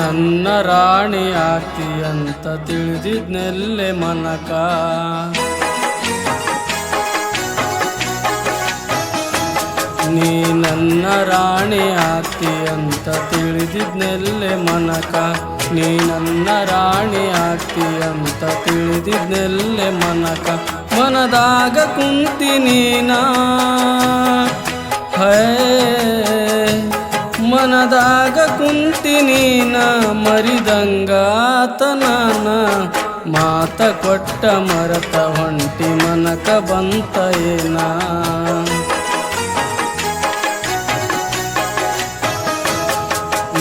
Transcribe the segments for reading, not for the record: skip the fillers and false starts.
ನನ್ನ ರಾಣಿ ಆಗ್ತಿ ಅಂತ ತಿಳಿದಿದ್ನೆಲ್ಲೆ ಮನಕ. ನೀ ನನ್ನ ರಾಣಿ ಆಗ್ತಿ ಅಂತ ತಿಳಿದಿದ್ನೆಲ್ಲೆ ಮನಕ. ನೀ ನನ್ನ ರಾಣಿ ಆಗ್ತಿ ಅಂತ ತಿಳಿದಿದ್ನೆಲ್ಲೆ ಮನಕ. ಮನದಾಗ ಕುಂತಿ ನೀನಾ ಹೇ ಮನದಾಗ ಕುಂತಿ ನೀನ ಮರಿದಂಗಾತ ನಾನ. ಮಾತ ಕೊಟ್ಟ ಮರತ ಹೊಂಟಿ ಮನಕ ಬಂತ ಏನ.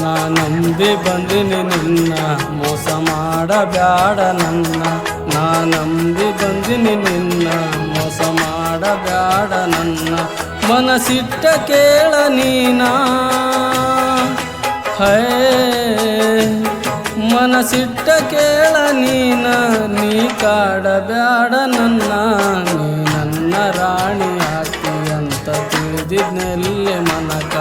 ನಾ ನಂಬಿ ಬಂದಿನಿ ನಿನ್ನ ಮೋಸ ಮಾಡಬ್ಯಾಡ ನನ್ನ. ನಾ ನಂಬಿ ಬಂದಿನಿ ನಿನ್ನ ಮೋಸ ಮಾಡಬ್ಯಾಡ ನನ್ನ. ಮನಸಿಟ್ಟ ಕೇಳ ನೀನಾ ಹೇ ಮನಸಿಟ್ಟ ಕೇಳ ನೀನ. ನೀ ಕಾಡಬ್ಯಾಡ ನನ್ನ. ನೀ ನನ್ನ ರಾಣಿ ಆಗ್ತಿ ಅಂತ ತಿಳಿದಿದ್ನೆಲ್ಲೆ ಮನಕ.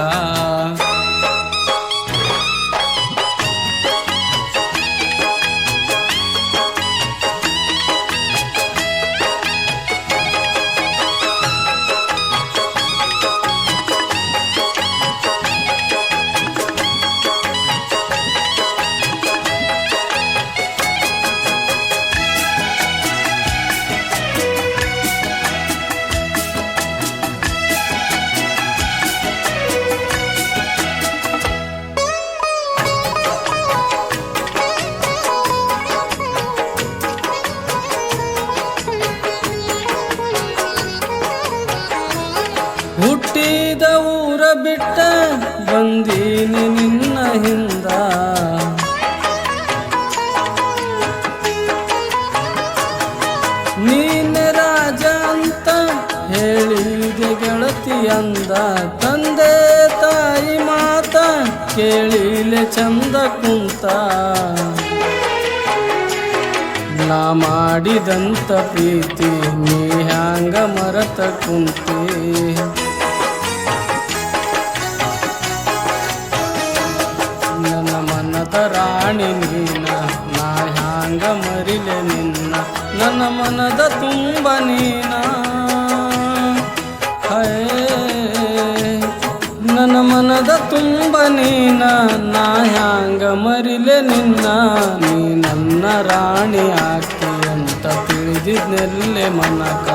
ಹುಟ್ಟಿದ ಊರ ಬಿಟ್ಟ ಬಂದೀನಿ ನಿನ್ನ ಹಿಂದ. ನೀನೆ ರಾಜ ಅಂತ ಹೇಳಿದೆ ಗೆಳತಿ ಅಂದ. ತಂದೆ ತಾಯಿ ಮಾತ ಕೇಳಿಲೆ ಚಂದ ಕುಂತ. ನಾ ಮಾಡಿದಂತ ಪ್ರೀತಿ ನೀ ಹ್ಯಾಂಗ ಮರತ ಕುಂತಿ. ನನ್ನ ಮನದ ರಾಣಿ ನೀನ ನಾ ಹ್ಯಾಂಗ ಮರಿಲೆ ನಿನ್ನ. ನನ್ನ ಮನದ ತುಂಬ ನೀನ ಹೇ ನನ್ನ ಮನದ ತುಂಬ ನೀನ. ನಾ ಹ್ಯಾಂಗ ಮರಿಲೆ ನಿನ್ನ. ನೀ ನನ್ನ ರಾಣಿ ಆಗ್ತಿ ಅಂತ ತಿಳಿದಿದ್ನೆಲ್ಲೆ ಮನಕ.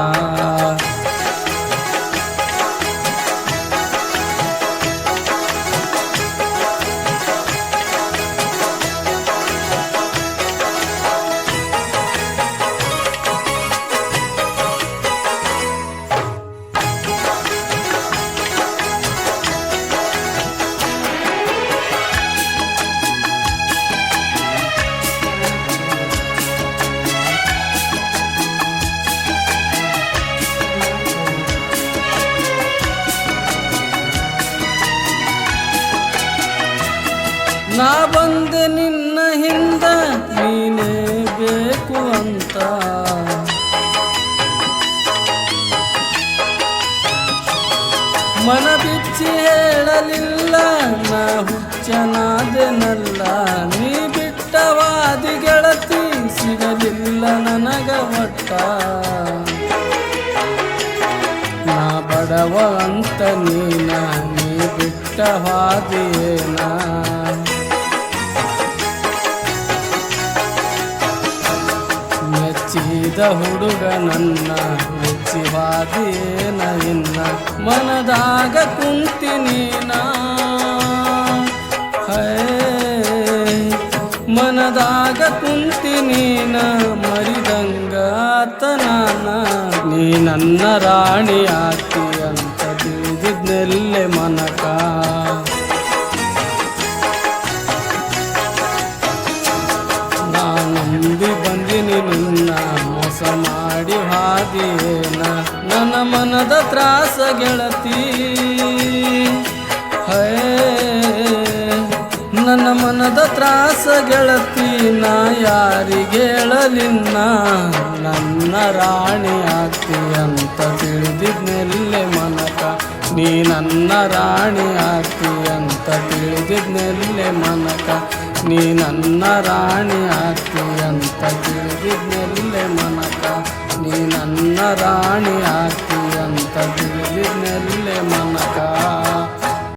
ನಾ ಬಂದೆ ನಿನ್ನ ಹಿಂದ ನೀನೇ ಬೇಕು ಅಂತ. ಮನ ಬಿಚ್ಚಿ ಹೇಳಲಿಲ್ಲ ನಾ ಹುಚ್ಚನಾದೆನಲ್ಲ. ನೀ ಬಿಟ್ಟವಾದಿ ಗೆಳತಿ ಸಿಗಲಿಲ್ಲ ನನಗ ಒಟ್ಟ. ನಾ ಬಡವ ಅಂತ ನೀನ ನೀ ಬಿಟ್ಟವಾದಿಯೇನ. ಮೆಚ್ಚಿದ ಹುಡುಗ ನನ್ನ ಮೆಚ್ಚಿವಾದೇನ ಇನ್ನ. ಮನದಾಗ ಕುಂತಿ ನೀನ ಹೇ ಮನದಾಗ ಕುಂತಿ ನೀನ ಮರಿದಂಗಾತ ನಾನ. ನೀ ನನ್ನ ರಾಣಿ ಆಗ್ತಿ ಅಂತ ತಿಳಿದಿದ್ನೆಲ್ಲೆ ಮನಕ. ನಾ ನಂಬಿ ಬಂದಿನಿ ನಿನ್ನ ಮೋಸ ಮಾಡಿ ಹಾದಿಯೇನ. ನನ್ನ ಮನದ ತ್ರಾಸ ಗೆಳತಿ ಹೇ ನನ್ನ ಮನದ ತ್ರಾಸ ಗೆಳತಿ. ನಾ ಯಾರಿಗೇಳಲಿನ್ನ. ನನ್ನ ರಾಣಿ ಆಗ್ತಿ ಅಂತ ತಿಳಿದಿದ್ನೆಲ್ಲೆ ಮನಕ. ನೀ ನನ್ನ ರಾಣಿ ಆಗ್ತಿ ಅಂತ ತಿಳಿದಿದ್ನೆಲ್ಲೆ ಮನಕ. ನೀ ನನ್ನ ರಾಣಿ ಆಗ್ತಿ ಅಂತ ತಿಳಿದಿದ್ನೆಲ್ಲೆ ಮನಕ ನೀ ನನ್ನ ರಾಣಿ ಆಗ್ತಿ ಅಂತ ತಿಳಿದಿದ್ನೆಲ್ಲೆ ಮನಕ